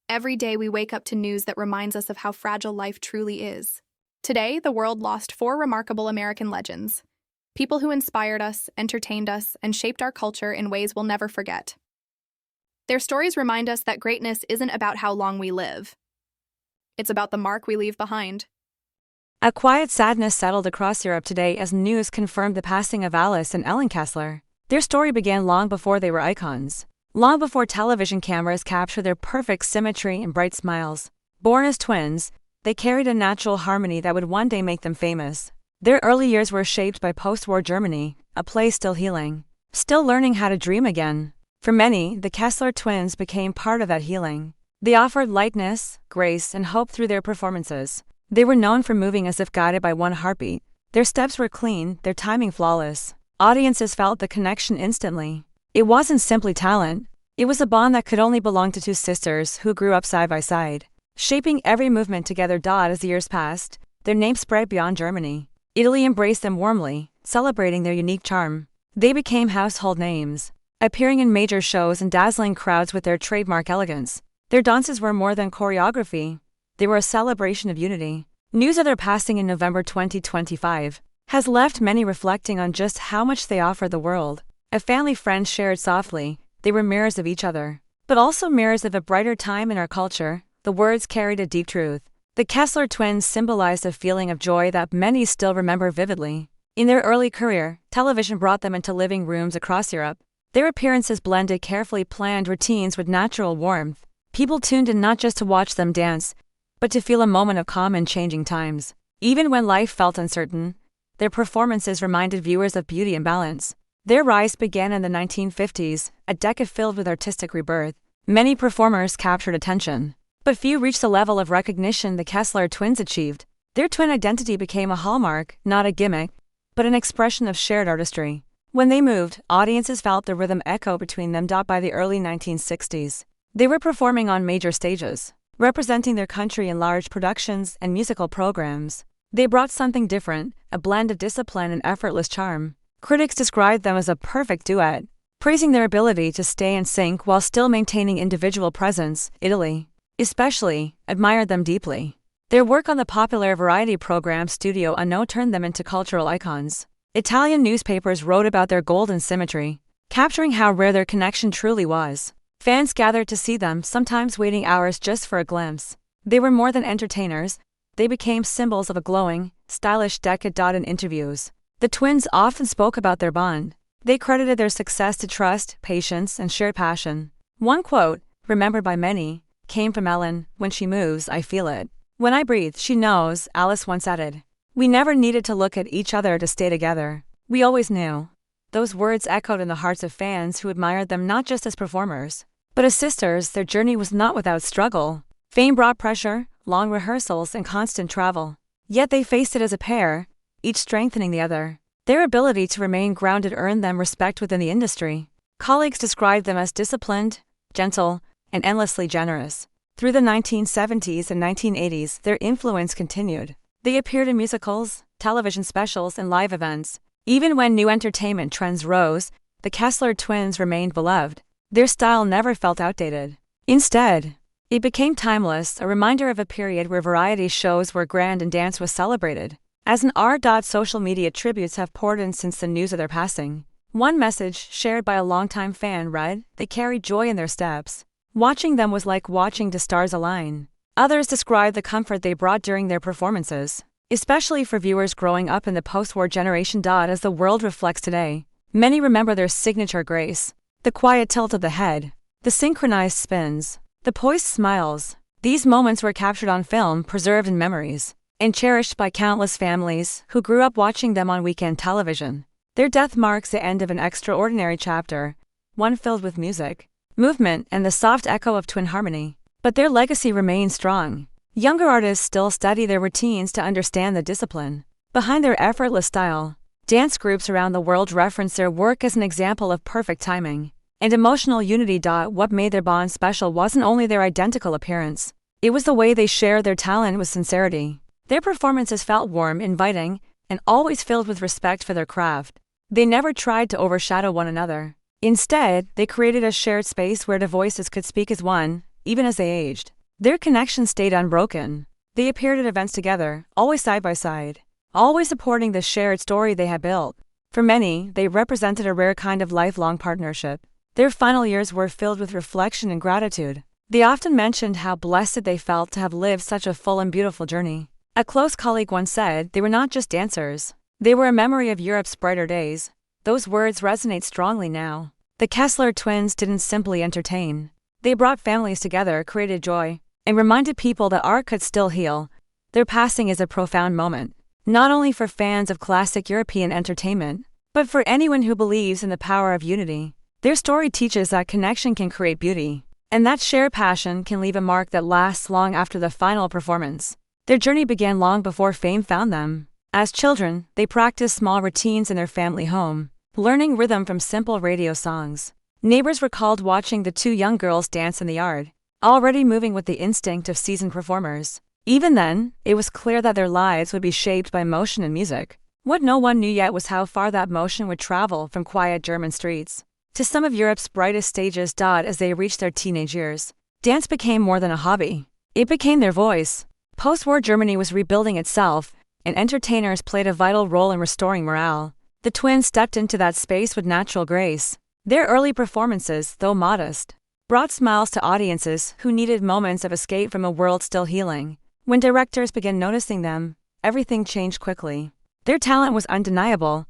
Every day we wake up to news that reminds us of how fragile life truly is. Today, the world lost four remarkable American legends. People who inspired us, entertained us, and shaped our culture in ways we'll never forget. Their stories remind us that greatness isn't about how long we live. It's about the mark we leave behind. A quiet sadness settled across Europe today as news confirmed the passing of Alice and Ellen Kessler. Their story began long before they were icons. Long before television cameras captured their perfect symmetry and bright smiles. Born as twins, they carried a natural harmony that would one day make them famous. Their early years were shaped by post-war Germany, a place still healing, still learning how to dream again. For many, the Kessler Twins became part of that healing. They offered lightness, grace, and hope through their performances. They were known for moving as if guided by one heartbeat. Their steps were clean, their timing flawless. Audiences felt the connection instantly. It wasn't simply talent. It was a bond that could only belong to two sisters who grew up side by side, shaping every movement together. As the years passed, their name spread beyond Germany. Italy embraced them warmly, celebrating their unique charm. They became household names, appearing in major shows and dazzling crowds with their trademark elegance. Their dances were more than choreography. They were a celebration of unity. News of their passing in November 2025 has left many reflecting on just how much they offered the world. A family friend shared softly, they were mirrors of each other, but also mirrors of a brighter time in our culture. The words carried a deep truth. The Kessler Twins symbolized a feeling of joy that many still remember vividly. In their early career, television brought them into living rooms across Europe. Their appearances blended carefully planned routines with natural warmth. People tuned in not just to watch them dance, but to feel a moment of calm in changing times. Even when life felt uncertain, their performances reminded viewers of beauty and balance. Their rise began in the 1950s, a decade filled with artistic rebirth. Many performers captured attention, but few reached the level of recognition the Kessler Twins achieved. Their twin identity became a hallmark, not a gimmick, but an expression of shared artistry. When they moved, audiences felt the rhythm echo between them. By the early 1960s, they were performing on major stages, representing their country in large productions and musical programs. They brought something different, a blend of discipline and effortless charm. Critics described them as a perfect duet, praising their ability to stay in sync while still maintaining individual presence. Italy, especially, admired them deeply. Their work on the popular variety program Studio Uno turned them into cultural icons. Italian newspapers wrote about their golden symmetry, capturing how rare their connection truly was. Fans gathered to see them, sometimes waiting hours just for a glimpse. They were more than entertainers, they became symbols of a glowing, stylish decade. In interviews, the twins often spoke about their bond. They credited their success to trust, patience, and shared passion. One quote, remembered by many, came from Ellen: "When she moves, I feel it. When I breathe, she knows," Alice once added. "We never needed to look at each other to stay together. We always knew." Those words echoed in the hearts of fans who admired them not just as performers, but as sisters. Their journey was not without struggle. Fame brought pressure, long rehearsals, and constant travel. Yet they faced it as a pair, each strengthening the other. Their ability to remain grounded earned them respect within the industry. Colleagues described them as disciplined, gentle, and endlessly generous. Through the 1970s and 1980s, their influence continued. They appeared in musicals, television specials, and live events. Even when new entertainment trends rose, the Kessler Twins remained beloved. Their style never felt outdated. Instead, it became timeless, a reminder of a period where variety shows were grand and dance was celebrated. As an art. Social media tributes have poured in since the news of their passing. One message, shared by a longtime fan, read, "They carried joy in their steps. Watching them was like watching the stars align." Others described the comfort they brought during their performances, especially for viewers growing up in the post-war generation. As the world reflects today, many remember their signature grace. The quiet tilt of the head, the synchronized spins, the poised smiles. These moments were captured on film, preserved in memories, and cherished by countless families who grew up watching them on weekend television. Their death marks the end of an extraordinary chapter, one filled with music, movement, and the soft echo of twin harmony. But their legacy remains strong. Younger artists still study their routines to understand the discipline behind their effortless style. Dance groups around the world reference their work as an example of perfect timing and emotional unity. What made their bond special wasn't only their identical appearance, it was the way they shared their talent with sincerity. Their performances felt warm, inviting, and always filled with respect for their craft. They never tried to overshadow one another. Instead, they created a shared space where the voices could speak as one, even as they aged. Their connection stayed unbroken. They appeared at events together, always side by side, always supporting the shared story they had built. For many, they represented a rare kind of lifelong partnership. Their final years were filled with reflection and gratitude. They often mentioned how blessed they felt to have lived such a full and beautiful journey. A close colleague once said they were not just dancers. They were a memory of Europe's brighter days. Those words resonate strongly now. The Kessler Twins didn't simply entertain. They brought families together, created joy, and reminded people that art could still heal. Their passing is a profound moment, not only for fans of classic European entertainment, but for anyone who believes in the power of unity. Their story teaches that connection can create beauty, and that shared passion can leave a mark that lasts long after the final performance. Their journey began long before fame found them. As children, they practiced small routines in their family home, learning rhythm from simple radio songs. Neighbors recalled watching the two young girls dance in the yard, already moving with the instinct of seasoned performers. Even then, it was clear that their lives would be shaped by motion and music. What no one knew yet was how far that motion would travel from quiet German streets to some of Europe's brightest stages. As they reached their teenage years, dance became more than a hobby. It became their voice. Post-war Germany was rebuilding itself, and entertainers played a vital role in restoring morale. The twins stepped into that space with natural grace. Their early performances, though modest, brought smiles to audiences who needed moments of escape from a world still healing. When directors began noticing them, everything changed quickly. Their talent was undeniable,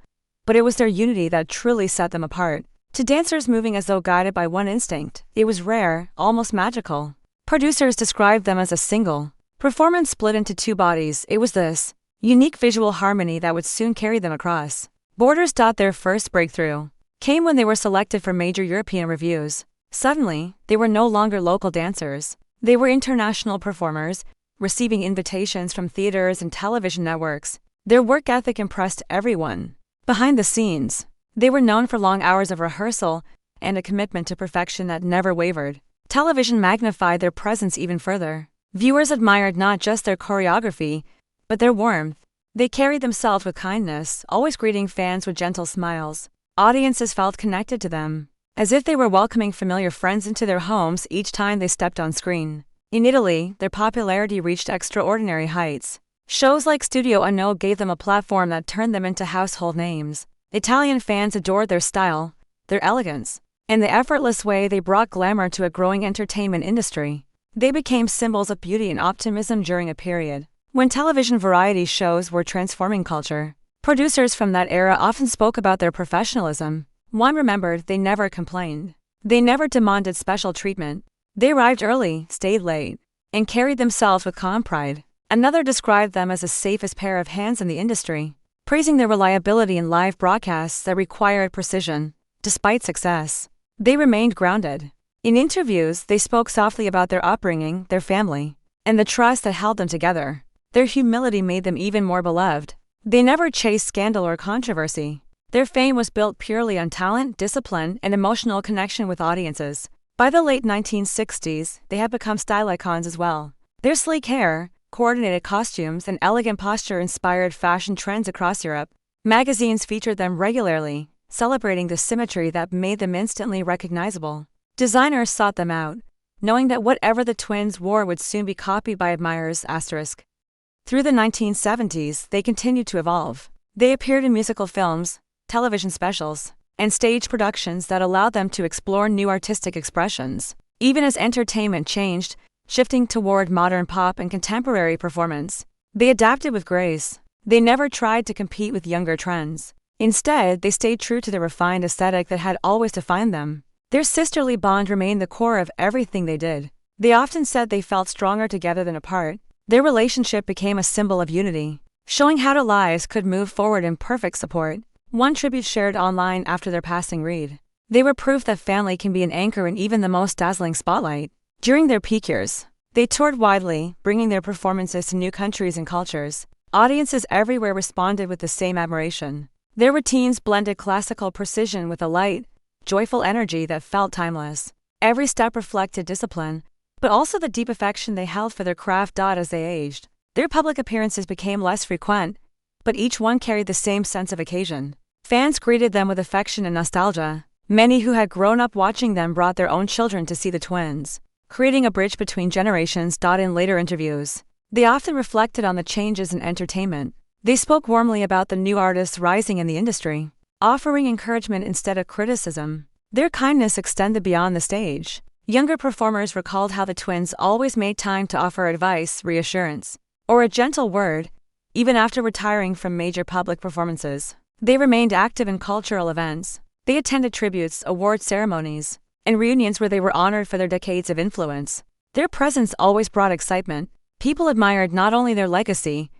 but it was their unity that truly set them apart. To dancers moving as though guided by one instinct, it was rare, almost magical. Producers described them as a single performance split into two bodies. It was this unique visual harmony that would soon carry them across borders. Their first breakthrough came when they were selected for major European revues. Suddenly, they were no longer local dancers. They were international performers, receiving invitations from theaters and television networks. Their work ethic impressed everyone. Behind the scenes, they were known for long hours of rehearsal and a commitment to perfection that never wavered. Television magnified their presence even further. Viewers admired not just their choreography, but their warmth. They carried themselves with kindness, always greeting fans with gentle smiles. Audiences felt connected to them, as if they were welcoming familiar friends into their homes each time they stepped on screen. In Italy, their popularity reached extraordinary heights. Shows like Studio Uno gave them a platform that turned them into household names. Italian fans adored their style, their elegance, and the effortless way they brought glamour to a growing entertainment industry. They became symbols of beauty and optimism during a period when television variety shows were transforming culture. Producers from that era often spoke about their professionalism. One remembered they never complained. They never demanded special treatment. They arrived early, stayed late, and carried themselves with calm pride. Another described them as the safest pair of hands in the industry, praising their reliability in live broadcasts that required precision. Despite success, they remained grounded. In interviews, they spoke softly about their upbringing, their family, and the trust that held them together. Their humility made them even more beloved. They never chased scandal or controversy. Their fame was built purely on talent, discipline, and emotional connection with audiences. By the late 1960s, they had become style icons as well. Their sleek hair, coordinated costumes, and elegant posture inspired fashion trends across Europe. Magazines featured them regularly, celebrating the symmetry that made them instantly recognizable. Designers sought them out, knowing that whatever the twins wore would soon be copied by admirers. Through the 1970s, they continued to evolve. They appeared in musical films, television specials, and stage productions that allowed them to explore new artistic expressions. Even as entertainment changed, shifting toward modern pop and contemporary performance, they adapted with grace. They never tried to compete with younger trends. Instead, they stayed true to the refined aesthetic that had always defined them. Their sisterly bond remained the core of everything they did. They often said they felt stronger together than apart. Their relationship became a symbol of unity, showing how their lives could move forward in perfect support. One tribute shared online after their passing read, "They were proof that family can be an anchor in even the most dazzling spotlight." During their peak years, they toured widely, bringing their performances to new countries and cultures. Audiences everywhere responded with the same admiration. Their routines blended classical precision with a light, joyful energy that felt timeless. Every step reflected discipline, but also the deep affection they held for their craft. As they aged, their public appearances became less frequent, but each one carried the same sense of occasion. Fans greeted them with affection and nostalgia. Many who had grown up watching them brought their own children to see the twins. creating a bridge between generations. In later interviews, they often reflected on the changes in entertainment. They spoke warmly about the new artists rising in the industry, offering encouragement instead of criticism. Their kindness extended beyond the stage. Younger performers recalled how the twins always made time to offer advice, reassurance, or a gentle word, even after retiring from major public performances. They remained active in cultural events. They attended tributes, award ceremonies, and reunions where they were honored for their decades of influence. Their presence always brought excitement. People admired not only their legacy,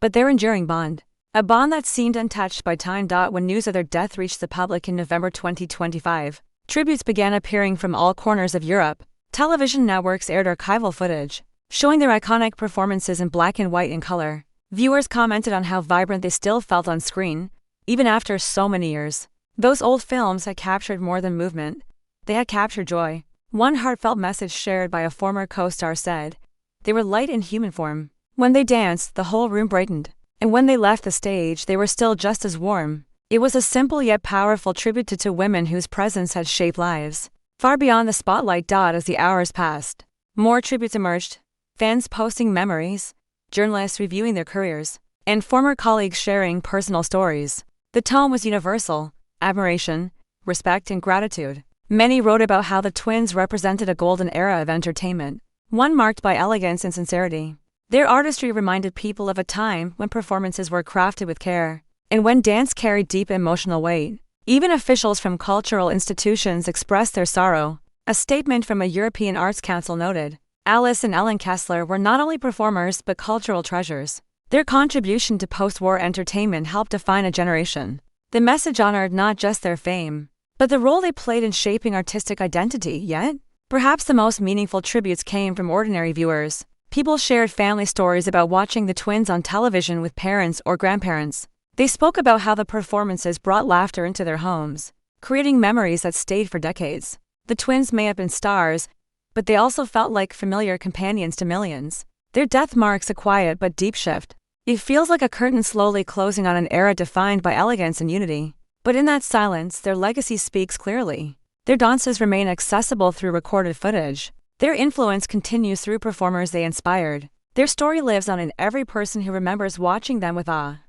but their enduring bond. A bond that seemed untouched by time. When news of their death reached the public in November 2025, tributes began appearing from all corners of Europe. Television networks aired archival footage, showing their iconic performances in black and white and color. Viewers commented on how vibrant they still felt on screen, even after so many years. Those old films had captured more than movement. They had captured joy. One heartfelt message shared by a former co-star said, "They were light in human form. When they danced, the whole room brightened. And when they left the stage, they were still just as warm." It was a simple yet powerful tribute to two women whose presence had shaped lives far beyond the spotlight. As the hours passed, more tributes emerged, fans posting memories, journalists reviewing their careers, and former colleagues sharing personal stories. The tone was universal: admiration, respect, and gratitude. Many wrote about how the twins represented a golden era of entertainment, one marked by elegance and sincerity. Their artistry reminded people of a time when performances were crafted with care, and when dance carried deep emotional weight. Even officials from cultural institutions expressed their sorrow. A statement from a European Arts Council noted, Alice and Ellen Kessler were not only performers but cultural treasures. Their contribution to post-war entertainment helped define a generation. The message honored not just their fame, but the role they played in shaping artistic identity. Yet, perhaps the most meaningful tributes came from ordinary viewers. People shared family stories about watching the twins on television with parents or grandparents. They spoke about how the performances brought laughter into their homes, creating memories that stayed for decades. The twins may have been stars, but they also felt like familiar companions to millions. Their death marks a quiet but deep shift. It feels like a curtain slowly closing on an era defined by elegance and unity. But in that silence, their legacy speaks clearly. Their dances remain accessible through recorded footage. Their influence continues through performers they inspired. Their story lives on in every person who remembers watching them with awe.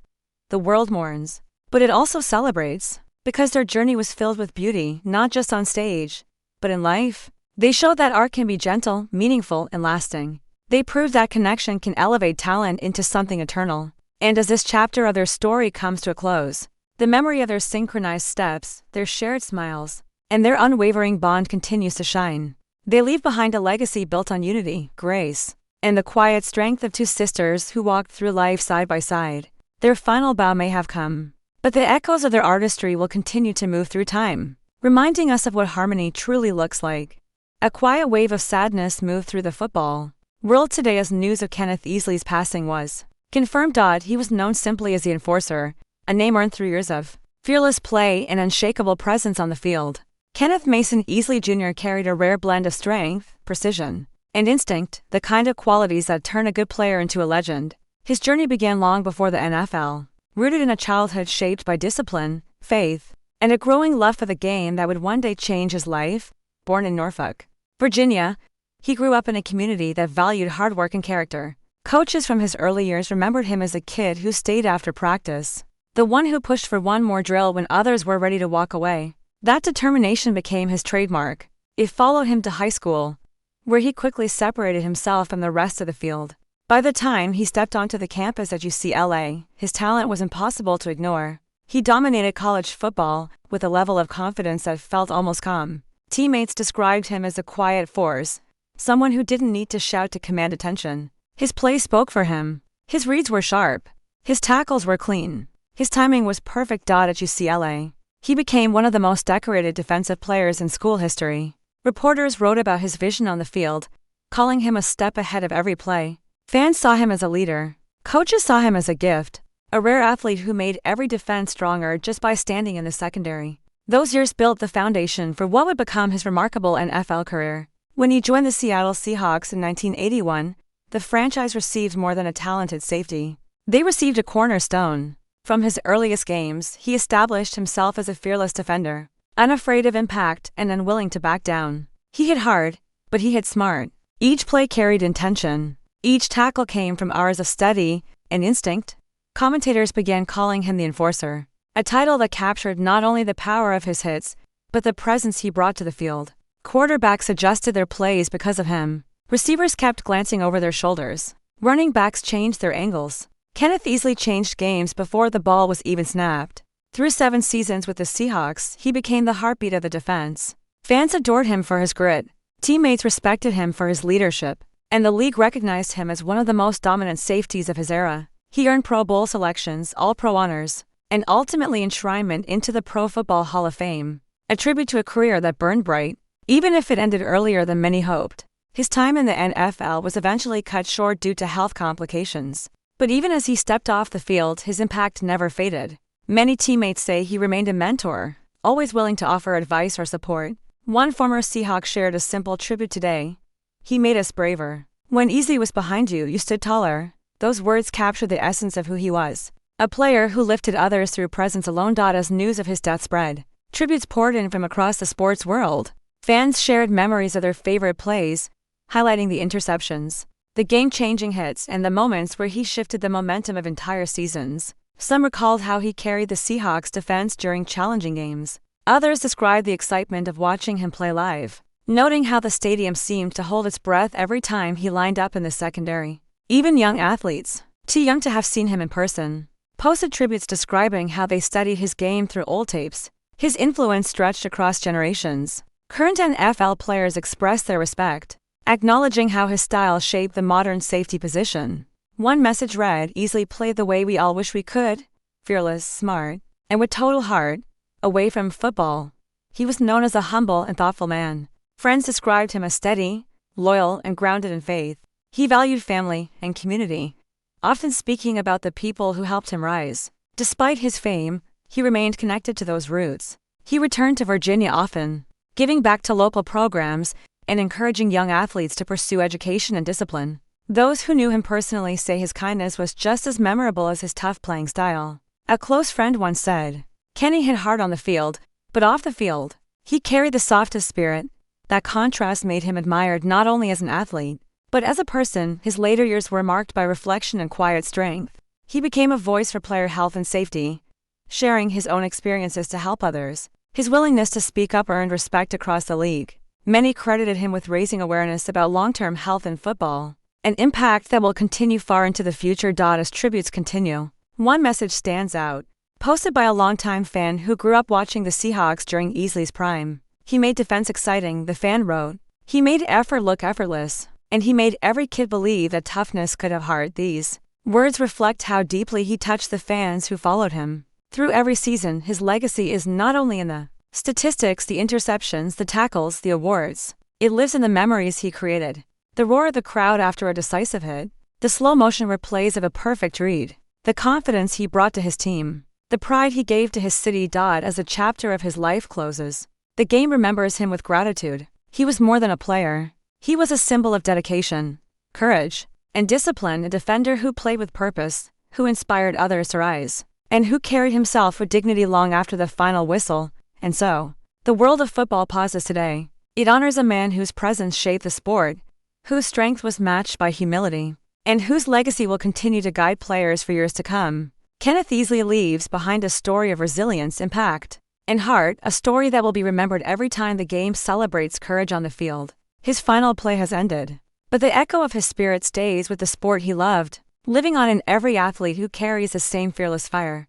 The world mourns, but it also celebrates, because their journey was filled with beauty, not just on stage, but in life. They showed that art can be gentle, meaningful, and lasting. They proved that connection can elevate talent into something eternal. And as this chapter of their story comes to a close, the memory of their synchronized steps, their shared smiles, and their unwavering bond continues to shine. They leave behind a legacy built on unity, grace, and the quiet strength of two sisters who walked through life side by side. Their final bow may have come, but the echoes of their artistry will continue to move through time, reminding us of what harmony truly looks like. A quiet wave of sadness moved through the football world today as news of Kenneth Easley's passing was confirmed. He was known simply as the Enforcer, a name earned through years of fearless play and unshakable presence on the field. Kenneth Mason Easley Jr. carried a rare blend of strength, precision, and instinct, the kind of qualities that turn a good player into a legend. His journey began long before the NFL, rooted in a childhood shaped by discipline, faith, and a growing love for the game that would one day change his life. Born in Norfolk, Virginia, he grew up in a community that valued hard work and character. Coaches from his early years remembered him as a kid who stayed after practice, the one who pushed for one more drill when others were ready to walk away. That determination became his trademark. It followed him to high school, where he quickly separated himself from the rest of the field. By the time he stepped onto the campus at UCLA, his talent was impossible to ignore. He dominated college football with a level of confidence that felt almost calm. Teammates described him as a quiet force, someone who didn't need to shout to command attention. His play spoke for him. His reads were sharp. His tackles were clean. His timing was perfect. At UCLA, he became one of the most decorated defensive players in school history. Reporters wrote about his vision on the field, calling him a step ahead of every play. Fans saw him as a leader. Coaches saw him as a gift, a rare athlete who made every defense stronger just by standing in the secondary. Those years built the foundation for what would become his remarkable NFL career. When he joined the Seattle Seahawks in 1981, the franchise received more than a talented safety. They received a cornerstone. From his earliest games, he established himself as a fearless defender, unafraid of impact and unwilling to back down. He hit hard, but he hit smart. Each play carried intention. Each tackle came from hours of study and instinct. Commentators began calling him the enforcer, a title that captured not only the power of his hits, but the presence he brought to the field. Quarterbacks adjusted their plays because of him. Receivers kept glancing over their shoulders. Running backs changed their angles. Kenneth Easley changed games before the ball was even snapped. Through 7 seasons with the Seahawks, he became the heartbeat of the defense. Fans adored him for his grit. Teammates respected him for his leadership, and the league recognized him as one of the most dominant safeties of his era. He earned Pro Bowl selections, All-Pro honors, and ultimately enshrinement into the Pro Football Hall of Fame, a tribute to a career that burned bright, even if it ended earlier than many hoped. His time in the NFL was eventually cut short due to health complications. But even as he stepped off the field, his impact never faded. Many teammates say he remained a mentor, always willing to offer advice or support. One former Seahawk shared a simple tribute today. "He made us braver. When Easley was behind you, you stood taller." Those words capture the essence of who he was. A player who lifted others through presence alone. As news of his death spread, tributes poured in from across the sports world. Fans shared memories of their favorite plays, highlighting the interceptions, the game-changing hits, and the moments where he shifted the momentum of entire seasons. Some recalled how he carried the Seahawks' defense during challenging games. Others described the excitement of watching him play live, noting how the stadium seemed to hold its breath every time he lined up in the secondary. Even young athletes, too young to have seen him in person, posted tributes describing how they studied his game through old tapes. His influence stretched across generations. Current NFL players expressed their respect, acknowledging how his style shaped the modern safety position. One message read, "Easley played the way we all wish we could, fearless, smart, and with total heart. Away from football, he was known as a humble and thoughtful man." Friends described him as steady, loyal, and grounded in faith. He valued family and community, often speaking about the people who helped him rise. Despite his fame, he remained connected to those roots. He returned to Virginia often, giving back to local programs and encouraging young athletes to pursue education and discipline. Those who knew him personally say his kindness was just as memorable as his tough playing style. A close friend once said, "Kenny hit hard on the field, but off the field, he carried the softest spirit." That contrast made him admired not only as an athlete, but as a person. His later years were marked by reflection and quiet strength. He became a voice for player health and safety, sharing his own experiences to help others. His willingness to speak up earned respect across the league. Many credited him with raising awareness about long-term health in football, an impact that will continue far into the future. As tributes continue, one message stands out, posted by a longtime fan who grew up watching the Seahawks during Easley's prime. "He made defense exciting," the fan wrote. "He made effort look effortless, and he made every kid believe that toughness could have heart." These words reflect how deeply he touched the fans who followed him. Through every season, his legacy is not only in the statistics, the interceptions, the tackles, the awards. It lives in the memories he created. The roar of the crowd after a decisive hit, the slow-motion replays of a perfect read, the confidence he brought to his team, the pride he gave to his city. As a chapter of his life closes, the game remembers him with gratitude. He was more than a player. He was a symbol of dedication, courage, and discipline, a defender who played with purpose, who inspired others to rise, and who carried himself with dignity long after the final whistle. And so, the world of football pauses today. It honors a man whose presence shaped the sport, whose strength was matched by humility, and whose legacy will continue to guide players for years to come. Kenneth Easley leaves behind a story of resilience, impact, and heart, a story that will be remembered every time the game celebrates courage on the field. His final play has ended, but the echo of his spirit stays with the sport he loved, living on in every athlete who carries the same fearless fire.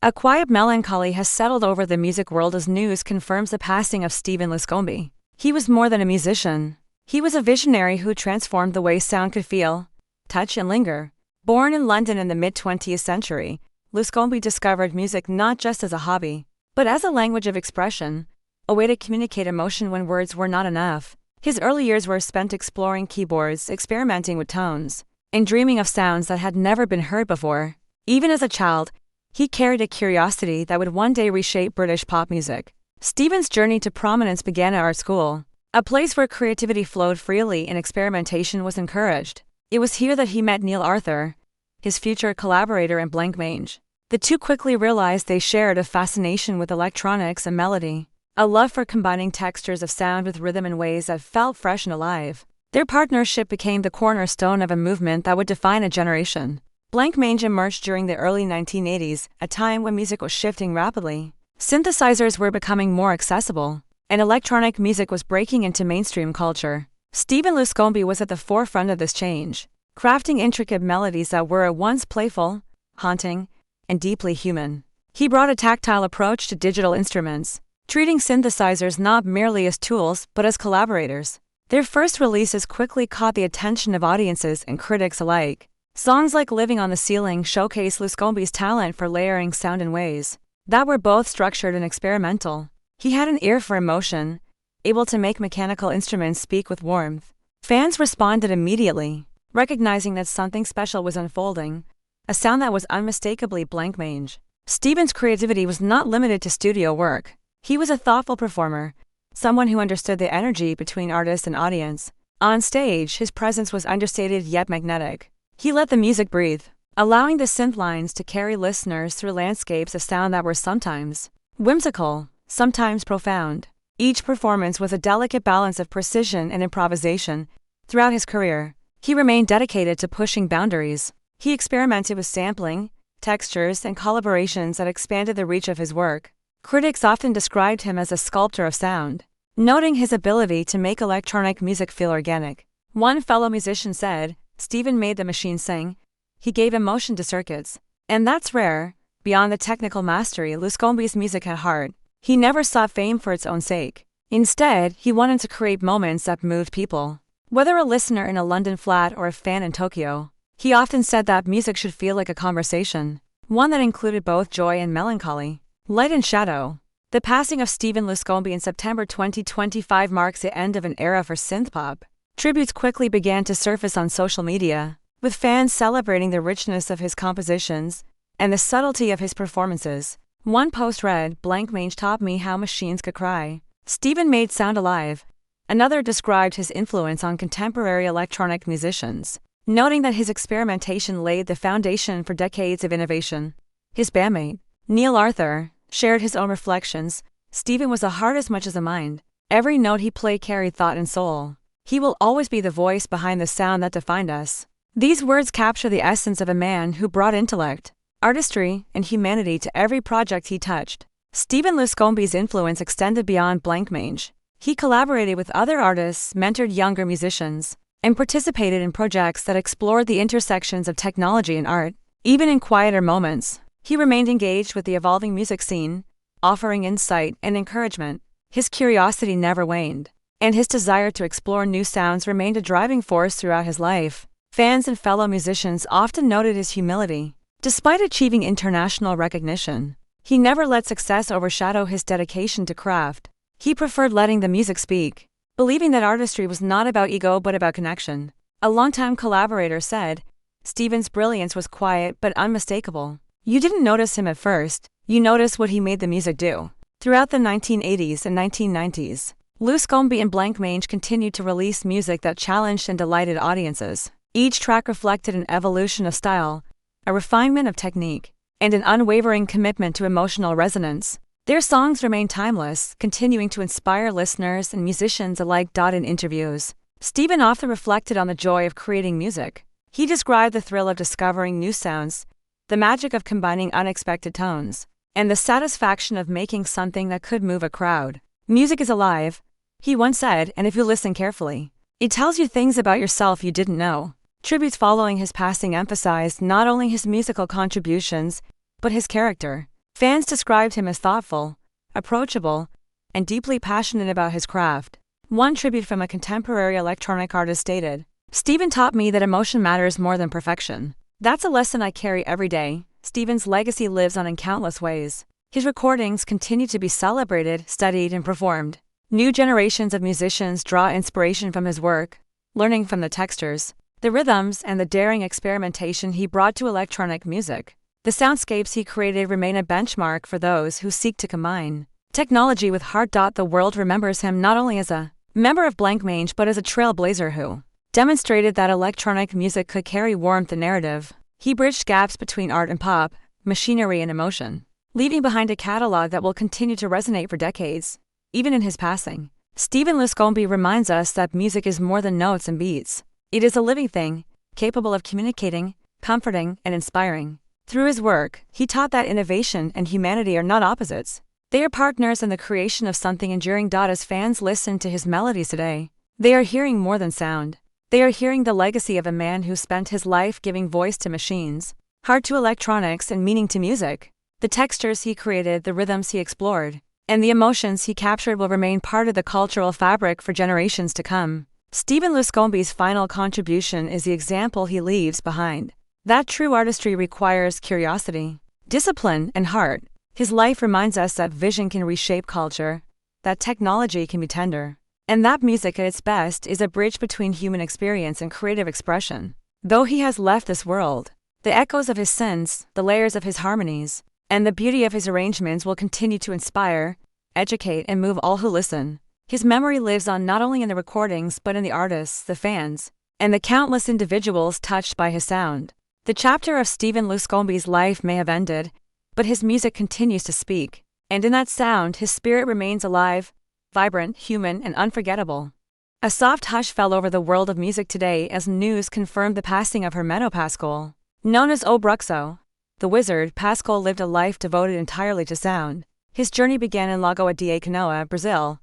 A quiet melancholy has settled over the music world as news confirms the passing of Stephen Liscombe. He was more than a musician. He was a visionary who transformed the way sound could feel, touch, and linger. Born in London in the mid-20th century, Liscombe discovered music not just as a hobby, but as a language of expression, a way to communicate emotion when words were not enough. His early years were spent exploring keyboards, experimenting with tones, and dreaming of sounds that had never been heard before. Even as a child, he carried a curiosity that would one day reshape British pop music. Stephen's journey to prominence began at art school, a place where creativity flowed freely and experimentation was encouraged. It was here that he met Neil Arthur, his future collaborator in Blank Mange. The two quickly realized they shared a fascination with electronics and melody. a love for combining textures of sound with rhythm in ways that felt fresh and alive. Their partnership became the cornerstone of a movement that would define a generation. Blancmange emerged during the early 1980s, a time when music was shifting rapidly. Synthesizers were becoming more accessible, and electronic music was breaking into mainstream culture. Stephen Luscombe was at the forefront of this change, crafting intricate melodies that were at once playful, haunting, and deeply human. He brought a tactile approach to digital instruments, treating synthesizers not merely as tools but as collaborators. Their first releases quickly caught the attention of audiences and critics alike. Songs like Living on the Ceiling showcased Luscombe's talent for layering sound in ways that were both structured and experimental. He had an ear for emotion, able to make mechanical instruments speak with warmth. Fans responded immediately, recognizing that something special was unfolding, a sound that was unmistakably Blancmange. Stephen's creativity was not limited to studio work. He was a thoughtful performer, someone who understood the energy between artist and audience. On stage, his presence was understated yet magnetic. He let the music breathe, allowing the synth lines to carry listeners through landscapes of sound that were sometimes whimsical, sometimes profound. Each performance was a delicate balance of precision and improvisation. Throughout his career, he remained dedicated to pushing boundaries. He experimented with sampling, textures, and collaborations that expanded the reach of his work. Critics often described him as a sculptor of sound, noting his ability to make electronic music feel organic. One fellow musician said, "Stephen made the machine sing. He gave emotion to circuits." And that's rare. Beyond the technical mastery, Luscombe's music had heart. He never sought fame for its own sake. Instead, he wanted to create moments that moved people. Whether a listener in a London flat or a fan in Tokyo, he often said that music should feel like a conversation, one that included both joy and melancholy, light and shadow. The passing of Stephen Luscombe in September 2025 marks the end of an era for synthpop. Tributes quickly began to surface on social media, with fans celebrating the richness of his compositions and the subtlety of his performances. One post read, "Blancmange taught me how machines could cry. Stephen made sound alive." Another described his influence on contemporary electronic musicians, noting that his experimentation laid the foundation for decades of innovation. His bandmate, Neil Arthur, shared his own reflections. "Stephen was a heart as much as a mind. Every note he played carried thought and soul. He will always be the voice behind the sound that defined us." These words capture the essence of a man who brought intellect, artistry, and humanity to every project he touched. Stephen Luscombe's influence extended beyond Blancmange. He collaborated with other artists, mentored younger musicians, and participated in projects that explored the intersections of technology and art. Even in quieter moments, he remained engaged with the evolving music scene, offering insight and encouragement. His curiosity never waned, and his desire to explore new sounds remained a driving force throughout his life. Fans and fellow musicians often noted his humility. Despite achieving international recognition, he never let success overshadow his dedication to craft. He preferred letting the music speak, believing that artistry was not about ego but about connection. A longtime collaborator said, "Stephen's brilliance was quiet but unmistakable. You didn't notice him at first, you noticed what he made the music do." Throughout the 1980s and 1990s, Luscombe and Blancmange continued to release music that challenged and delighted audiences. Each track reflected an evolution of style, a refinement of technique, and an unwavering commitment to emotional resonance. Their songs remain timeless, continuing to inspire listeners and musicians alike. In interviews, Stephen often reflected on the joy of creating music. He described the thrill of discovering new sounds, the magic of combining unexpected tones, and the satisfaction of making something that could move a crowd. "Music is alive," he once said, "and if you listen carefully, it tells you things about yourself you didn't know." Tributes following his passing emphasized not only his musical contributions, but his character. Fans described him as thoughtful, approachable, and deeply passionate about his craft. One tribute from a contemporary electronic artist stated, "Stephen taught me that emotion matters more than perfection. That's a lesson I carry every day." Stephen's legacy lives on in countless ways. His recordings continue to be celebrated, studied, and performed. New generations of musicians draw inspiration from his work, learning from the textures, the rhythms, and the daring experimentation he brought to electronic music. The soundscapes he created remain a benchmark for those who seek to combine technology with heart. The world remembers him not only as a member of Blancmange but as a trailblazer who demonstrated that electronic music could carry warmth and narrative. He bridged gaps between art and pop, machinery and emotion, leaving behind a catalog that will continue to resonate for decades. even in his passing. Stephen Luscombe reminds us that music is more than notes and beats. It is a living thing, capable of communicating, comforting, and inspiring. Through his work, he taught that innovation and humanity are not opposites. They are partners in the creation of something enduring. As fans listen to his melodies today, they are hearing more than sound. They are hearing the legacy of a man who spent his life giving voice to machines, heart to electronics, and meaning to music. The textures he created, the rhythms he explored, and the emotions he captured will remain part of the cultural fabric for generations to come. Stephen Luscombe's final contribution is the example he leaves behind. That true artistry requires curiosity, discipline, and heart. His life reminds us that vision can reshape culture, that technology can be tender, and that music at its best is a bridge between human experience and creative expression. Though he has left this world, the echoes of his synths, the layers of his harmonies, and the beauty of his arrangements will continue to inspire, educate, and move all who listen. His memory lives on not only in the recordings but in the artists, the fans, and the countless individuals touched by his sound. The chapter of Stephen Luscombe's life may have ended, but his music continues to speak, and in that sound his spirit remains alive, vibrant, human, and unforgettable. A soft hush fell over the world of music today as news confirmed the passing of Hermeto Pascoal. Known as O Bruxo, the wizard, Pascoal lived a life devoted entirely to sound. His journey began in Lagoa de Canoa, Brazil,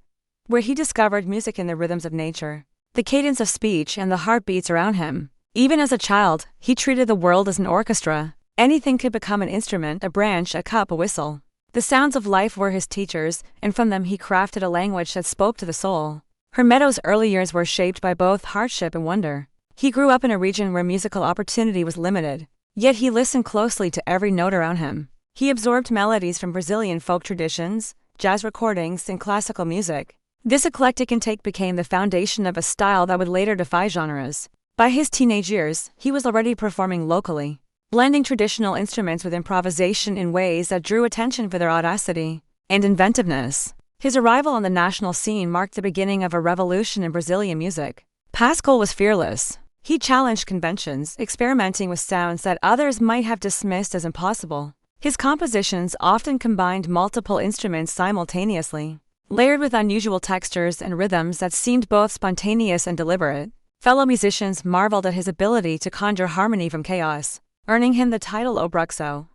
where he discovered music in the rhythms of nature, the cadence of speech, and the heartbeats around him. Even as a child, he treated the world as an orchestra. Anything could become an instrument, a branch, a cup, a whistle. The sounds of life were his teachers, and from them he crafted a language that spoke to the soul. Hermeto's early years were shaped by both hardship and wonder. He grew up in a region where musical opportunity was limited, yet he listened closely to every note around him. He absorbed melodies from Brazilian folk traditions, jazz recordings, and classical music. This eclectic intake became the foundation of a style that would later defy genres. By his teenage years, he was already performing locally, blending traditional instruments with improvisation in ways that drew attention for their audacity and inventiveness. His arrival on the national scene marked the beginning of a revolution in Brazilian music. Pascoal was fearless. He challenged conventions, experimenting with sounds that others might have dismissed as impossible. His compositions often combined multiple instruments simultaneously, layered with unusual textures and rhythms that seemed both spontaneous and deliberate. Fellow musicians marveled at his ability to conjure harmony from chaos, earning him the title O Bruxo,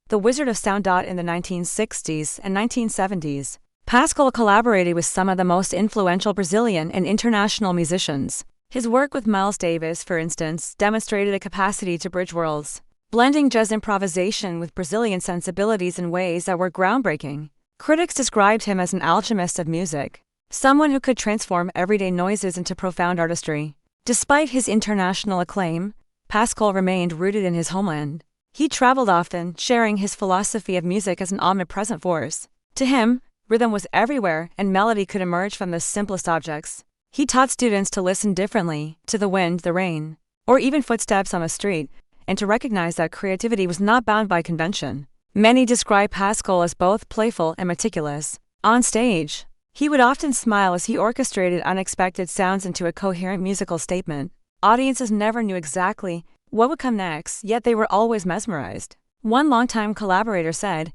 the Wizard of Sound. In the 1960s and 1970s, Pascoal collaborated with some of the most influential Brazilian and international musicians. His work with Miles Davis, for instance, demonstrated a capacity to bridge worlds, blending jazz improvisation with Brazilian sensibilities in ways that were groundbreaking. Critics described him as an alchemist of music, someone who could transform everyday noises into profound artistry. Despite his international acclaim, Pascoal remained rooted in his homeland. He traveled often, sharing his philosophy of music as an omnipresent force. To him, rhythm was everywhere, and melody could emerge from the simplest objects. He taught students to listen differently, to the wind, the rain, or even footsteps on a street, and to recognize that creativity was not bound by convention. Many describe Pascoal as both playful and meticulous. On stage, he would often smile as he orchestrated unexpected sounds into a coherent musical statement. Audiences never knew exactly what would come next, yet they were always mesmerized. One longtime collaborator said,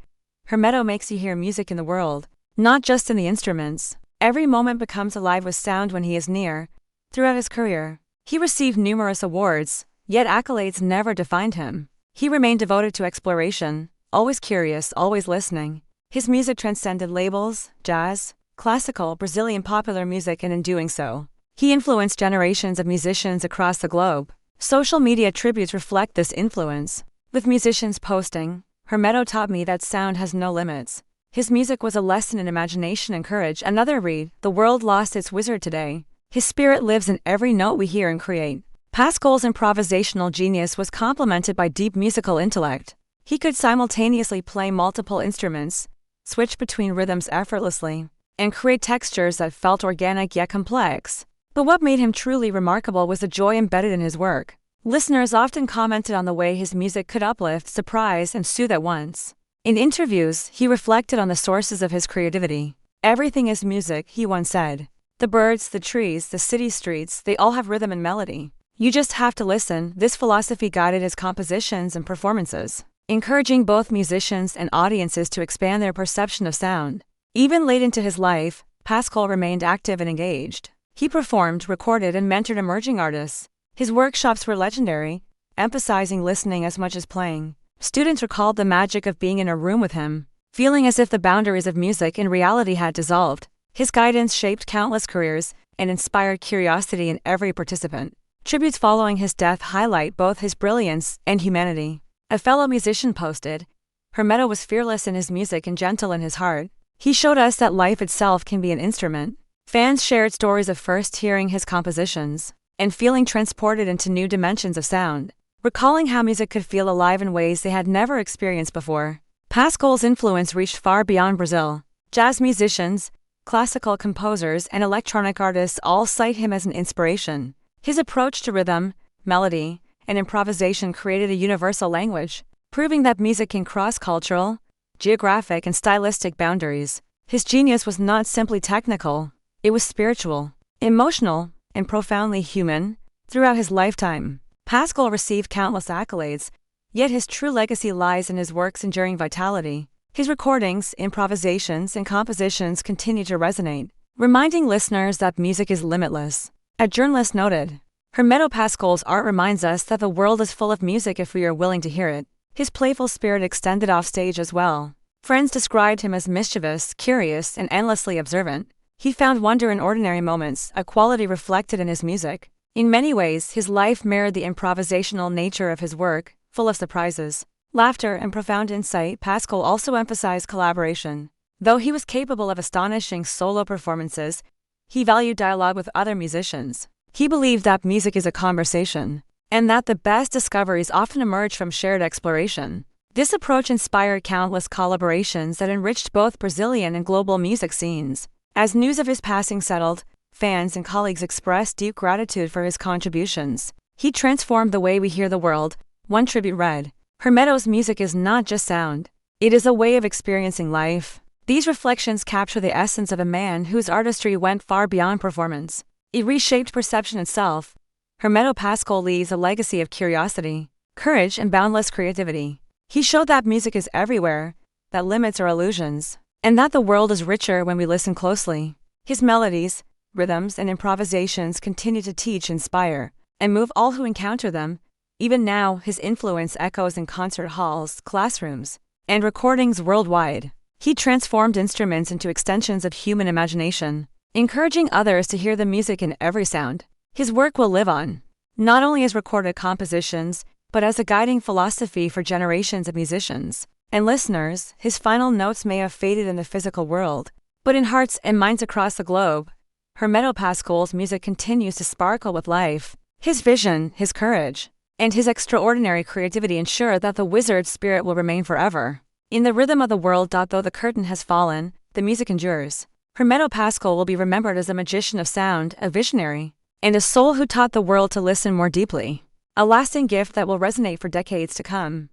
"Hermeto makes you hear music in the world, not just in the instruments. Every moment becomes alive with sound when he is near." Throughout his career, he received numerous awards, yet accolades never defined him. He remained devoted to exploration, always curious, always listening. His music transcended labels, jazz, classical, Brazilian popular music, and in doing so, he influenced generations of musicians across the globe. Social media tributes reflect this influence, with musicians posting, "Hermeto taught me that sound has no limits. His music was a lesson in imagination and courage." Another read, "The world lost its wizard today. His spirit lives in every note we hear and create." Pascoal's improvisational genius was complemented by deep musical intellect. He could simultaneously play multiple instruments, switch between rhythms effortlessly, and create textures that felt organic yet complex. But what made him truly remarkable was the joy embedded in his work. Listeners often commented on the way his music could uplift, surprise, and soothe at once. In interviews, he reflected on the sources of his creativity. "Everything is music," he once said. "The birds, the trees, the city streets, they all have rhythm and melody. You just have to listen." This philosophy guided his compositions and performances, encouraging both musicians and audiences to expand their perception of sound. Even late into his life, Pascal remained active and engaged. He performed, recorded, and mentored emerging artists. His workshops were legendary, emphasizing listening as much as playing. Students recalled the magic of being in a room with him, feeling as if the boundaries of music and reality had dissolved. His guidance shaped countless careers and inspired curiosity in every participant. Tributes following his death highlight both his brilliance and humanity. A fellow musician posted, "Hermeto was fearless in his music and gentle in his heart. He showed us that life itself can be an instrument." Fans shared stories of first hearing his compositions and feeling transported into new dimensions of sound, recalling how music could feel alive in ways they had never experienced before. Pascal's influence reached far beyond Brazil. Jazz musicians, classical composers, and electronic artists all cite him as an inspiration. His approach to rhythm, melody, and improvisation created a universal language, proving that music can cross cultural, geographic, and stylistic boundaries. His genius was not simply technical, it was spiritual, emotional, and profoundly human. Throughout his lifetime, Pascal received countless accolades, yet his true legacy lies in his work's enduring vitality. His recordings, improvisations, and compositions continue to resonate, reminding listeners that music is limitless. A journalist noted, "Hermeto Pascal's art reminds us that the world is full of music if we are willing to hear it." His playful spirit extended off stage as well. Friends described him as mischievous, curious, and endlessly observant. He found wonder in ordinary moments, a quality reflected in his music. In many ways, his life mirrored the improvisational nature of his work, full of surprises, laughter, and profound insight. Pascal also emphasized collaboration. Though he was capable of astonishing solo performances, he valued dialogue with other musicians. He believed that music is a conversation, and that the best discoveries often emerge from shared exploration. This approach inspired countless collaborations that enriched both Brazilian and global music scenes. As news of his passing settled, fans and colleagues expressed deep gratitude for his contributions. He transformed the way we hear the world, one tribute read. "Hermeto's music is not just sound, it is a way of experiencing life." These reflections capture the essence of a man whose artistry went far beyond performance. It reshaped perception itself. Hermeto Pascal leaves a legacy of curiosity, courage, and boundless creativity. He showed that music is everywhere, that limits are illusions, and that the world is richer when we listen closely. His melodies, rhythms, and improvisations continue to teach, inspire, and move all who encounter them. Even now, his influence echoes in concert halls, classrooms, and recordings worldwide. He transformed instruments into extensions of human imagination, encouraging others to hear the music in every sound. His work will live on, not only as recorded compositions, but as a guiding philosophy for generations of musicians and listeners. His final notes may have faded in the physical world, but in hearts and minds across the globe, Hermeto Pascal's music continues to sparkle with life. His vision, his courage, and his extraordinary creativity ensure that the wizard's spirit will remain forever in the rhythm of the world. Though the curtain has fallen, the music endures. Hermeto Pascal will be remembered as a magician of sound, a visionary, and a soul who taught the world to listen more deeply. A lasting gift that will resonate for decades to come.